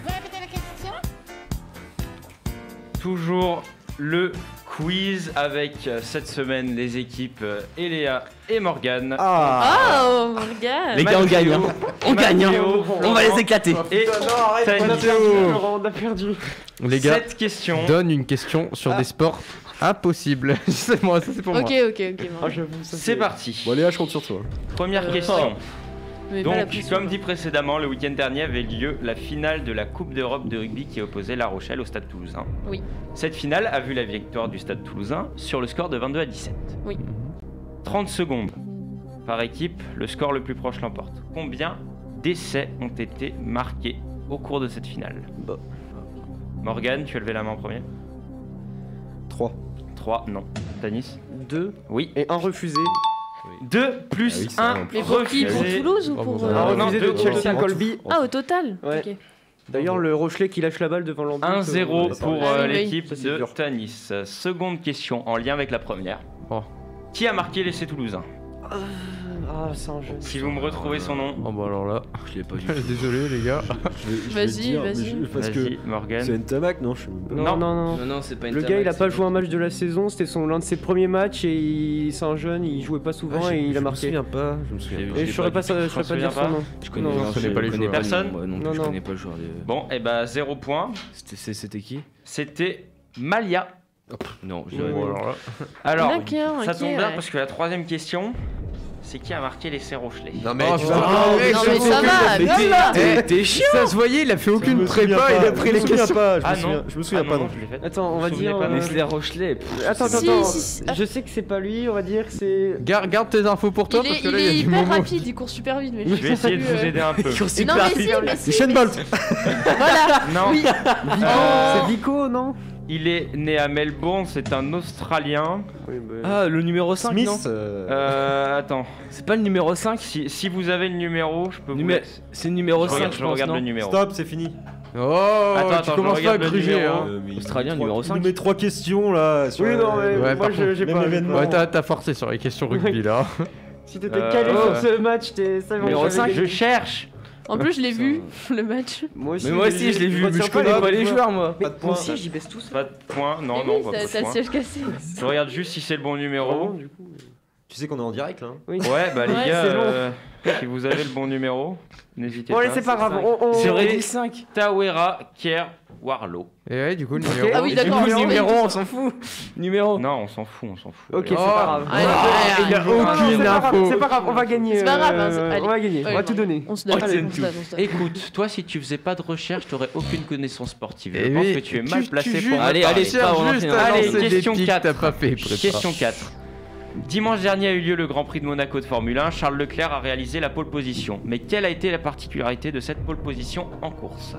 Toujours le quiz avec cette semaine les équipes Eléa et Morgane. Oh, Morgane. Les gars, on gagne. Hein. On gagne. Hein. On va les éclater. Et Tani. Laurent, on a perdu. Les gars, Cette question. donne une question sur des sports impossibles. C'est moi, ça c'est pour Ok, moi. ok, Ah, Morgane. j'avoue, ça, C'est parti. Bon, Léa, je compte sur toi. Première Oh. question. Mais pas la Donc, pression. comme dit précédemment, le week-end dernier avait lieu la finale de la Coupe d'Europe de rugby qui opposait La Rochelle au Stade Toulousain. Oui. Cette finale a vu la victoire du Stade Toulousain sur le score de 22-17. Oui. 30 secondes par équipe, le score le plus proche l'emporte. Combien d'essais ont été marqués au cours de cette finale? Morgane, tu as levé la main en premier. 3. 3, non. Tanis? 2 Oui. et 1 refusé. 2 plus Ah oui, c'est 1 vrai. Mais pour qui? Pour refusé. Toulouse ou Oh, pour. bon, Un non, refusé deux de Chelsea en Colby. Ah, au total. Ouais. Ok. D'ailleurs, le Rochelet qui lâche la balle devant l'embut. 1-0 on pour Ah oui, oui. l'équipe Ça, c'est de dur. Tanis. Seconde question en lien avec la première. Oh. Qui a marqué l'essai toulousain? Ah, c'est un jeu. Si vous me retrouvez son nom. Oh bah alors là, Je l'ai pas du désolé les gars. Vas-y, vas-y. Parce que Vas-y, Morgan. c'est Ntamak, non, je... Non, non, non. Non, c'est pas une Le gars, il a pas joué un match de la saison, c'était l'un de ses premiers matchs et c'est un jeune, il jouait pas souvent et il a marqué. Je me souviens pas. Et je saurais pas dire son nom. Je connais, Non, je connais pas les joueurs. Personne Non, je connais pas le joueur. Bon, et bah 0 point. C'était qui? C'était Malia. Non, je Ouais, dirais ouais. pas. Alors, Ok, ça ok, tombe bien ouais. parce que la troisième question, c'est qui a marqué l'essai Rochelet? Non mais Oh, tu putain. vas Non, mais ça va, T'es chiant. Ça se voyait, il a fait aucune prépa, il a pris les questions. Je me souviens pas non je plus. l'ai fait. Attends, on va Vous vous souvenez dire. pas, non Nestlé Rochelet. Attends, Si, attends. si, Je sais que c'est pas lui, on va dire que c'est. Garde tes infos pour toi Il parce est, que là il il y a est du hyper moment. rapide, il court super vite. Mais Je vais essayer de vous aider un peu. Non, mais si. Usain Bolt. Voilà. Non, Oui. C'est Vico, non? il est né à Melbourne, c'est un Australien. Oui, bah. Ah, le numéro 5, non? Smith. Attends, C'est pas le numéro 5? si vous avez le numéro, je peux vous laisser. C'est le numéro Je 5, regarde, je je pense, regarde non? le numéro. Stop, c'est fini. Oh, Attends, tu je commences pas à regarde le gruger, numéro. hein. Australien, numéro 5. Il nous met 3 questions là. Sur Oui, non, mais Ouais, moi par contre, j'ai même pas. événement. Ouais, t'as forcé sur les questions rugby là. Si t'étais calé sur ce match, t'es. Ça, Numéro 5, Je cherche. En plus, je l'ai vu, le match. Moi aussi, Mais moi aussi, je l'ai vu, mais je connais pas les joueurs, moi. Pas de Moi point. aussi, j'y baisse tout ça. Pas de point, non, Mais non, oui, pas de t'as le point. siège cassé. Je regarde juste si c'est le bon numéro. Du coup. Tu sais qu'on est en direct là. Oui. Ouais, bah les Ouais, gars, c'est long. si vous avez le bon numéro, n'hésitez Bon, pas. allez, c'est pas grave. J'aurais Et dit 5. Tawera Kier Warlow. Et ouais, du coup, le numéro. Ah oui, Du d'accord. coup, on numéro, s'en on s'en fout. Numéro. Non, on s'en fout, on s'en fout. Ok, Allez. c'est pas grave. Allez, allez, il a allez. aucune C'est pas grave, info. c'est pas grave, on va gagner. C'est pas grave, hein, allez. On va gagner, on Ouais, va non. tout donner. On se donne, Allez, on se donne, on se donne. Écoute, toi, si tu faisais pas de recherche, t'aurais aucune connaissance sportive. Je Eh pense oui, que tu es mal placé pour me Allez, parler. allez, pas avoir juste fait à un- Allez, lancer des question pics, 4. t'as pas fait prépa. Question 4. Dimanche dernier a eu lieu le Grand Prix de Monaco de Formule 1. Charles Leclerc a réalisé la pole position. Mais quelle a été la particularité de cette pole position en course?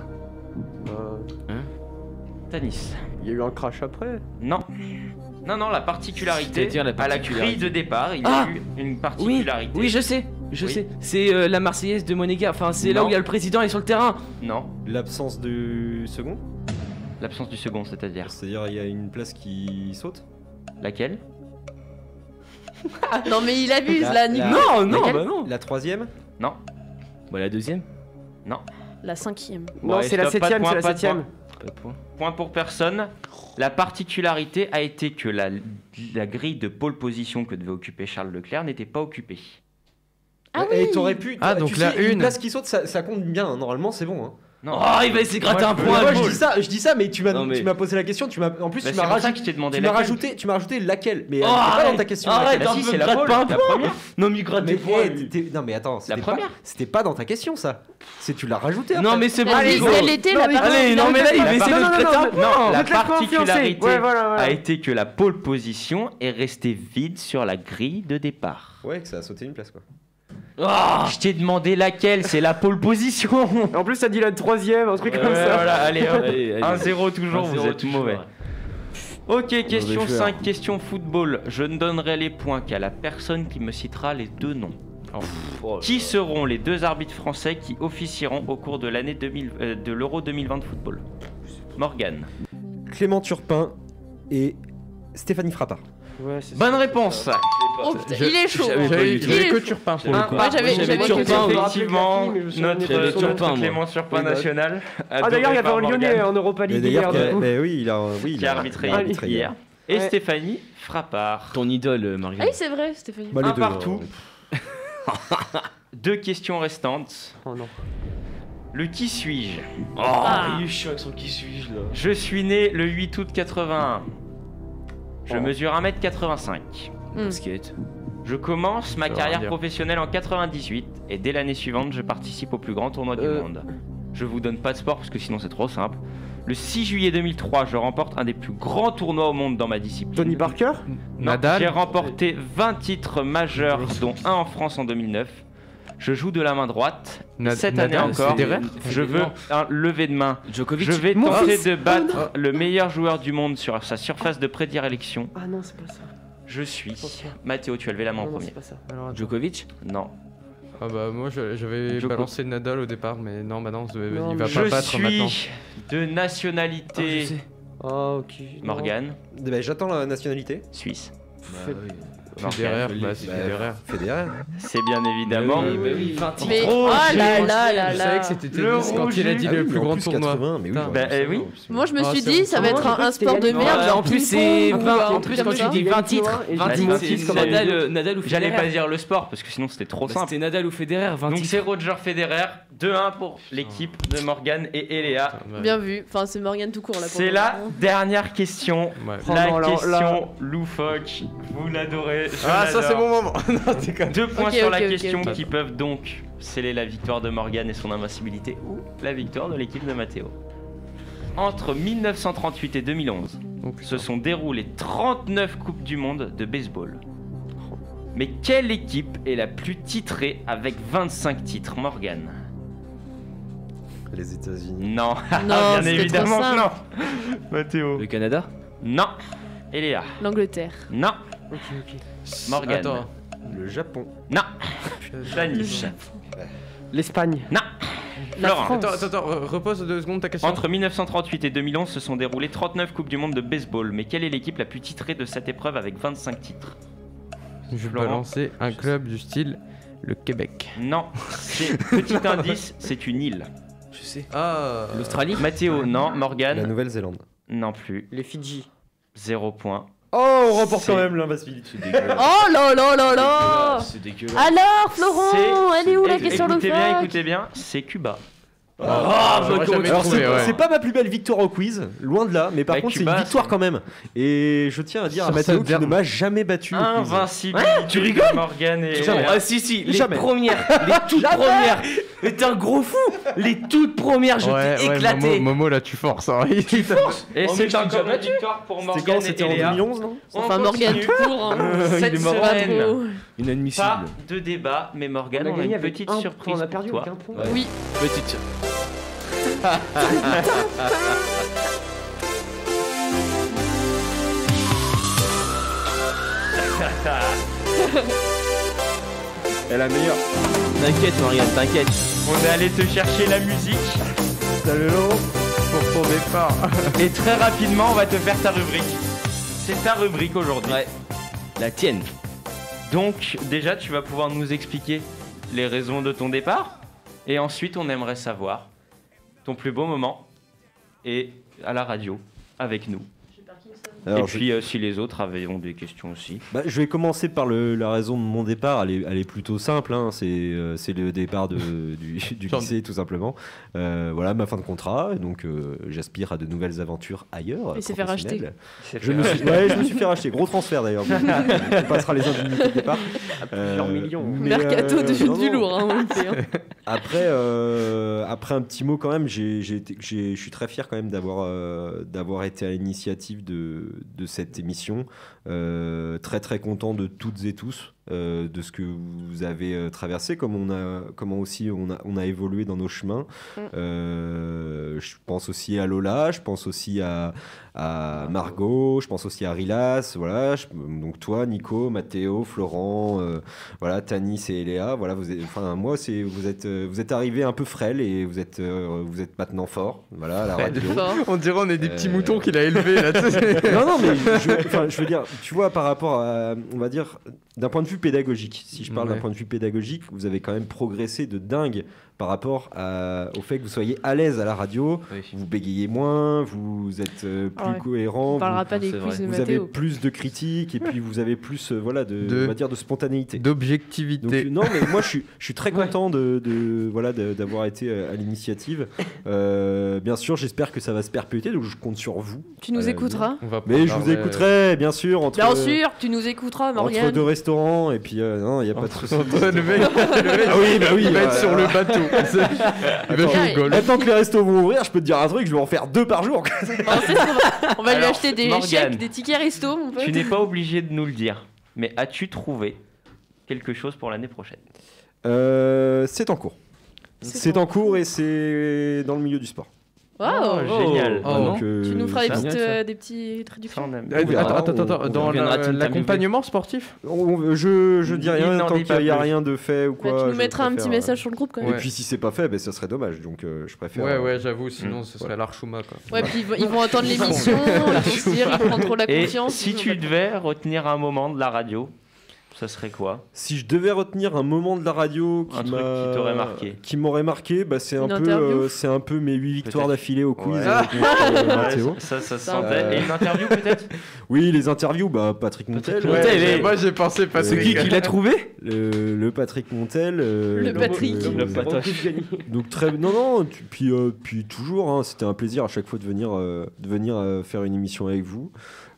Tanis. Il y a eu un crash après. Non. Non, la particularité, C'est-à-dire la à la particularité. grille de départ, il y Ah a eu une Oui, particularité. oui, je sais. Je Oui. sais. C'est la Marseillaise de Monégasque. Enfin, c'est là Non. où il y a le président et sur le terrain. Non, L'absence du second. l'absence du second, c'est-à-dire C'est-à-dire il y a une place qui saute. laquelle? Non, mais il abuse là, Nico. Non, non, Laquelle bah non. La troisième. Non. Bah, la deuxième. La 5ème. Non, Ouais, c'est la stop, pas de 7ème, point, c'est la pas de 7ème. Pas de point. Point pour personne. La particularité a été que la grille de pole position que devait occuper Charles Leclerc n'était pas occupée. Ah Et oui. t'aurais pu. Ah, tu donc sais, la une. Une place qui saute, ça compte bien. Hein. Normalement, c'est bon. Hein. Non. Oh, il va essayer de gratter Moi, un je peux- point. Moi, Paul. je dis ça, mais tu Non, mais- m'as posé la question. En plus, Bah, tu c'est m'as pour ça rajouté. que je t'ai demandé Tu m'as laquelle. rajouté laquelle. Mais Oh, elle était pas dans arrête, ta question. arrête, Bah un si, peu c'est la gratte pole, pas un la point. première. Non, mais gratte Mais des points. non, mais attends, La première. c'était pas dans ta question ça. Tu l'as rajouté. Non, après. mais c'est bon. Allez, Nico. elle était la Allez, non, mais là, il va essayer de Non, gratter un point. la Ne te laisse pas particularité influencer. Ouais, voilà. a été que la pole position est restée vide sur la grille de départ. Ouais, que ça a sauté une place quoi. Ah. Je t'ai demandé laquelle, c'est la pole position. En plus, ça dit la 3ème, un truc comme ça. Voilà, allez, hop. Allez, allez. 1-0 toujours, 1-0 vous êtes toujours. mauvais. Ok, question Mauvais joueur. 5, question football. Je ne donnerai les points qu'à la personne qui me citera les deux noms. Qui seront les deux arbitres français qui officieront au cours de l'année de l'Euro 2020 de football? Morgane. Clément Turpin et Stéphanie Frappard. Ouais, c'est Bonne ça. réponse. Oh putain, il est chaud. J'avais Il est que chaud. Turpin pour Un le coup. Moi, j'avais partout. Turpin, Effectivement, mais je me souviens notre, pas de son nom. Turpin, moi. Clément Turpin Oui, bah. national. Ah, d'ailleurs, il y avait un Lyonnais en Europa Mais League d'ailleurs, hier. du coup. oui, il a qui a arbitré arbitré hier. Et Ouais. Stéphanie Frappard. Ton idole, Ah Marguerite. oui, c'est vrai, Stéphanie. Bah, les Un deux, partout. hein. Deux questions restantes. Oh non. Le qui suis-je? Ah, il est chiant avec son qui suis-je là. Je suis né le 8 août 81. Je Oh. mesure 1m85. Basket. Je commence ma Ça veut carrière rien dire. professionnelle en 98 et dès l'année suivante, je participe au plus grand tournoi du monde. Je vous donne pas de sport parce que sinon c'est trop simple. Le 6 juillet 2003, je remporte un des plus grands tournois au monde dans ma discipline. Tony Parker. Non, Nadal. j'ai remporté 20 titres majeurs, dont un en France en 2009. Je joue de la main droite. Cette année Nadal, encore, Federer. je veux un lever de main. Djokovic. Je vais Mon tenter fils. de battre le meilleur joueur du monde sur sa surface de prédilection. Ah non, c'est pas ça. Je suis. Mathéo, tu as levé la main en Non, non, premier. c'est pas ça. Alors, attends. Djokovic. Non. Ah bah moi j'avais Djoko. balancé Nadal au départ, mais non, bah non, Non, il va Je pas battre maintenant. suis de nationalité Ah, ok. non. Morgane, Bah, j'attends la nationalité. suisse. Fed- Federer, c'est Federer. Federer. C'est bien évidemment. Oui, 20 titres. Mais oh là là là Je savais là. que c'était Le tennis quand il a dit Ah le oui, plus en grand plus, tournoi. 80, mais oui. Putain. Bah, oui. Moi, je me Ah, suis c'est dit, bon. ça va être un sport de Non, merde. en plus, c'est 20. En plus, quand tu dis 20 titres, titres, et 20 j'ai dit titres, Montis c'est comme Nadal ou J'allais Federer. pas dire le sport parce que sinon c'était trop simple. C'était Nadal ou Federer, 20 Donc titres. c'est Roger Federer, 2-1 pour l'équipe de Morgane et Eléa. Bien vu. Enfin, c'est Morgane tout court là. pour C'est le la moment. dernière question. Ouais. La Oh non, question loufoque. Vous l'adorez. je Ah, ça c'est l'adore. mon moment. Non, c'est quand même. 2 points Ok, sur ok, la ok, question ok. qui peuvent donc sceller la victoire de Morgane et son invincibilité ou la victoire de l'équipe de Matteo. Entre 1938 et 2011, se sont déroulées 39 Coupes du Monde de baseball. Mais quelle équipe est la plus titrée avec 25 titres, Morgane? Les États-Unis. Non, Non, bien c'était évidemment trop que non. simple. Mathéo. Le Canada. Non. Eléa. L'Angleterre. Non. Ok, ok. Morgane. Attends. Le Japon. Non. Tanis. L'Espagne. Non. La Florent. France. Attends, repose 2 secondes ta question. Entre 1938 et 2011 se sont déroulées 39 Coupes du Monde de baseball. Mais quelle est l'équipe la plus titrée de cette épreuve avec 25 titres? Je vais Florent. balancer un club du style le Québec. Non. Petit indice, c'est une île. Je sais. Ah. L'Australie. Mathéo, non. La Morgane, Nouvelle-Zélande. non plus. Les Fidji. 0 point. Oh, on remporte C'est- quand même l'invincibilité. Oh là là là là. C'est dégueulasse. Alors, Florent, elle est où la question Écoutez bien, loufoque? écoutez bien, c'est Cuba. j'aurais jamais Alors, trouvé, ouais. c'est pas ma plus belle victoire au quiz, loin de là, mais par Bah, contre, c'est Cuba, une victoire quand même. Et je tiens à dire à Sur Mathéo cette qui ne verbe. m'a jamais battu au quiz. Invincibilité. Tu rigoles Morgane et Jamais. Ah si, les Jamais. premières, les toutes premières. Mais t'es un gros fou. Les toutes premières, je t'ai éclaté. Momo là tu forces. Hein. Et Oh, mais c'est je t'ai encore déjà une battu. victoire pour C'était Morgane quand? et C'était en Eléa. 2011, non? On Enfin, Morgane continue. tout court. Hein. Cette Pas semaine, trop. Inadmissible. pas de débat, mais Morgane, on a une petite surprise On a pour perdu toi. avec un point. Ouais. Oui. Petite. Elle a meilleure. T'inquiète, Marianne, t'inquiète. On est allé te chercher la musique Salut Laurent. Pour ton départ. et très rapidement, on va te faire ta rubrique. C'est ta rubrique aujourd'hui. Ouais. La tienne. Donc, déjà, tu vas pouvoir nous expliquer les raisons de ton départ. Et ensuite, on aimerait savoir ton plus beau moment et à la radio avec nous. Alors, et puis, si les autres avaient des questions aussi. je vais commencer par la raison de mon départ. Elle est plutôt simple. Hein. C'est le départ du lycée, tout simplement. Voilà, ma fin de contrat. Et donc, j'aspire à de nouvelles aventures ailleurs. Il s'est fait racheter. Je me suis fait racheter. Gros transfert d'ailleurs. On passera les indemnités de départ. Plusieurs millions. mais, Mercato non, du non. lourd, hein, on le fait, hein. Après un petit mot quand même, je suis très fier quand même d'avoir été à l'initiative de cette émission. Très très content de toutes et tous de ce que vous avez traversé, comment aussi on a évolué dans nos chemins. Je pense aussi à Lola, je pense aussi à Margot, je pense aussi à Rilas, voilà, donc toi, Nico, Mathéo, Florent, voilà, Tanis et Eléa, voilà, vous êtes arrivés un peu frêles et vous êtes maintenant forts, voilà, à la radio. On dirait on est des petits moutons qu'il a élevés là. Non, mais je veux dire, tu vois, par rapport à, on va dire, d'un point de vue pédagogique, si je parle d'un point de vue pédagogique, vous avez quand même progressé de dingue par rapport au fait que vous soyez à l'aise à la radio, vous bégayez moins, vous êtes plus cohérent, On parlera pas des quiz de vous avez Mathéo. plus de critiques et puis vous avez plus on va dire de spontanéité. D'objectivité. Donc, non, mais moi je suis très content d'avoir été à l'initiative. Bien sûr, j'espère que ça va se perpétuer, donc je compte sur vous. Tu nous écouteras. Mais je vous écouterai, bien sûr. Bien sûr, tu nous écouteras, Morgane. Entre deux restaurants, et puis non, il n'y a pas de souci. Le mec, Ah oui, bah oui, il va être sur le bateau. Il va jouer au golf. Maintenant que les restos vont ouvrir, je peux te dire un truc, je vais en faire 2 par jour. On va lui Alors, acheter des Morgane, chèques, des tickets resto, mon pote. Tu n'es pas obligé de nous le dire, mais as-tu trouvé quelque chose pour l'année prochaine? C'est en cours. C'est en cours et c'est dans le milieu du sport. Waouh. Génial. Donc, Tu nous feras ça, des petites traductions. Attends, dans l'accompagnement sportif je dis rien n'en tant dit qu'il pas n'y a plus. rien de fait ou quoi. Tu nous je mettras un petit préfère, message sur le groupe quand même. Et puis si c'est pas fait, ça serait dommage. Donc je préfère. Ouais, j'avoue, sinon ce serait l'Archuma quoi. Ouais, puis ils vont entendre l'émission, ils vont se dire, ils prendront trop la Et confiance. si ils tu vont pas- devais retenir un moment de la radio ça serait quoi? Si je devais retenir un moment de la radio Un truc qui t'aurait marqué. qui m'aurait marqué, bah, c'est Une un peu mes 8 victoires Peut-être. d'affilée au quiz Ouais. avec Mathéo. Ça se sentait. Et une interview peut-être? Oui, les interviews, bah Patrick Montel. Montel, Moi j'ai pensé passer. C'est qui l'a trouvé? Le Patrick Montel. Le Patrick. Le patoche. Donc très non, puis toujours, hein, c'était un plaisir à chaque fois de venir faire une émission avec vous.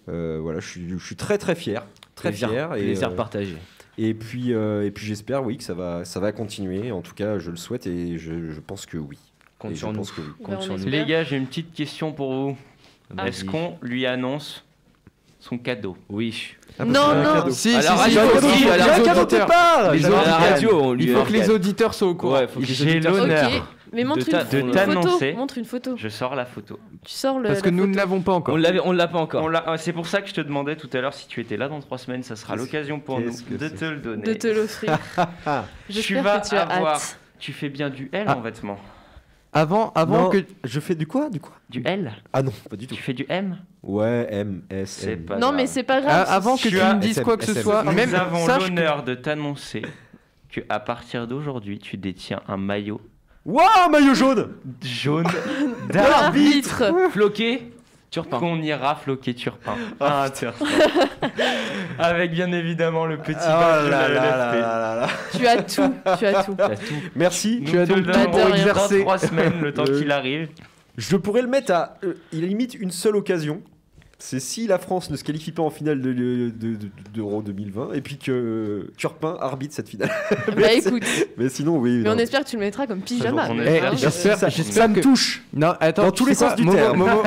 Voilà, je suis très très fier, très fier et Plaisir partagé. et puis j'espère oui que ça va continuer. En tout cas, je le souhaite et je pense que oui. Compte Et je sur nous. pense que oui. Compte sur nous. Les gars, j'ai une petite question pour vous. Vas-y. Est-ce qu'on lui annonce son cadeau? Oui. Non. Si, À si, la si, radio, il faut aussi, qu'il y ait à la un radio, cadeau auditeur. départ. Les autres, à la radio, on lui Il faut que les auditeurs soient au courant. Ouais, faut que les J'ai auditeurs soient- l'honneur Ok. Mais montre de une photo. t'annoncer. Montre une photo. Je sors la photo. Tu sors le. Parce que la nous ne photo. l'avons pas encore. On l'a pas encore. C'est pour ça que je te demandais tout à l'heure si tu étais là dans 3 semaines. Ça sera l'occasion pour nous qu'est-ce que de c'est te le donner. De te l'offrir. Tu J'espère vas que tu as avoir. hâte. Tu fais bien du L Ah. en vêtements. Avant Non, que. je fais du quoi Du L? Ah non, pas du tout. Tu fais du M? Ouais, M S. C'est M. pas Non, grave. mais c'est pas grave. Avant que Tu tu as me dises SM, quoi que ce SM. soit, Nous même avons sache que- l'honneur de t'annoncer que à partir d'aujourd'hui, tu détiens un maillot Waouh, maillot jaune. jaune D'arbitre. Floqué, Turpin. qu'on ira floquer Turpin. Ah, avec bien évidemment le petit Oh badge de là la là LFP. là là là. Tu as tout. Tu as tout. Merci. Nous Tu as te donc le tout donnerons pour dans exercer. 3 semaines, le temps qu'il arrive. Je pourrais le mettre à limite une seule occasion. C'est si la France ne se qualifie pas en finale d'Euro 2020 et puis que Turpin arbitre cette finale. Bah écoute. Mais sinon, oui. Mais non. on espère que tu le mettras comme pyjama. On Eh, espère que- j'espère ça, j'espère ça me que- touche. Non, attends, Dans tu tous les sais sens quoi, du terme. Momo.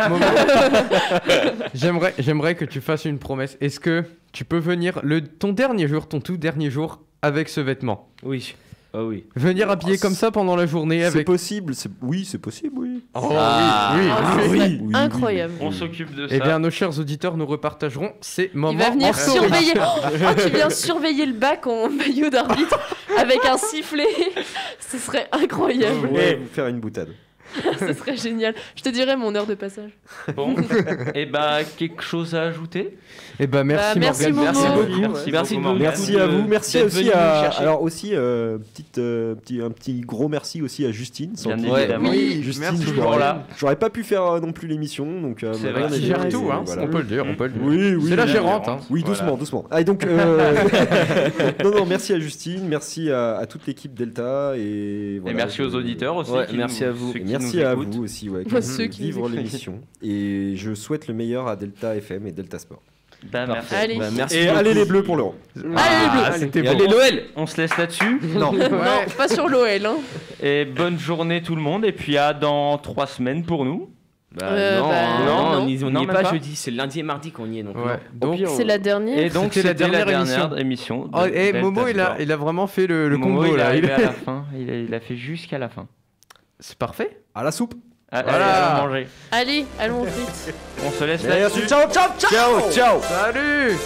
J'aimerais que tu fasses une promesse. Est-ce que tu peux venir ton tout dernier jour avec ce vêtement? Oui. Ah oui. Venir habillé comme ça pendant la journée C'est avec. possible. Oui, c'est possible, oui. Oh, Ah. oui, oui, Ah, oui. ce serait oui, oui. incroyable. On s'occupe de ça. Eh bien, nos chers auditeurs, nous repartagerons ces Il moments va venir en story. surveiller. Oh, tu viens surveiller le bac en maillot d'arbitre avec un sifflet. Ce serait incroyable. Ouais, vous faire une boutade. Ce serait génial. Je te dirai mon heure de passage. Bon, et bah quelque chose à ajouter? Eh ben, merci, Bah, merci, Morgane. Momo. Merci beaucoup. Merci Merci beaucoup, beaucoup. Morgane. Merci à vous, merci d'être aussi venu à. nous chercher. Alors aussi, un petit gros merci aussi à Justine. sans Bien qui- évidemment. Oui. Justine, Merci j'aurais- toujours là. J'aurais pas pu faire non plus l'émission, donc. C'est m'a vrai bien que Tu aidé, gères et tout, hein. voilà. On peut le dire, on peut le dire. Oui, oui. C'est la oui. gérante, hein. Oui, Voilà. doucement, doucement. Allez, donc, non, merci à Justine, merci à toute l'équipe Delta et, Et voilà, merci aux auditeurs aussi. Ouais, qui merci nous- à vous. ceux Et qui merci nous à écoutent. vous aussi, ouais, qui Moi, nous ceux qui vivre nous écoutent. l'émission. Et je souhaite le meilleur à Delta FM et Delta Sport. Bah, merci. Allez. Bah, merci Et beaucoup. allez les Bleus pour l'Euro. Allez, les Ah, Bleus. c'était Et beau. allez, Noël. On se laisse là-dessus. Non. Non, pas sur l'OL. Hein. Et bonne journée tout le monde. Et puis à dans 3 semaines pour nous. Bah, Euh, non, bah, hein, non. on n'y Non, est même pas pas. jeudi, c'est le lundi et mardi qu'on y est. Donc Ouais. non. Donc, pire, C'est la dernière. Et donc C'était la c'était la dernière dernière émission. de oh, et Delta Momo, Sport. il a vraiment fait le Momo, combo il est là. arrivé à la fin. Il a fait jusqu'à la fin. C'est parfait. À la soupe. Allez, Voilà. allons manger. Allez, allons vite. On se laisse Merci, là-dessus. ciao, ciao, ciao. Ciao, ciao. Salut.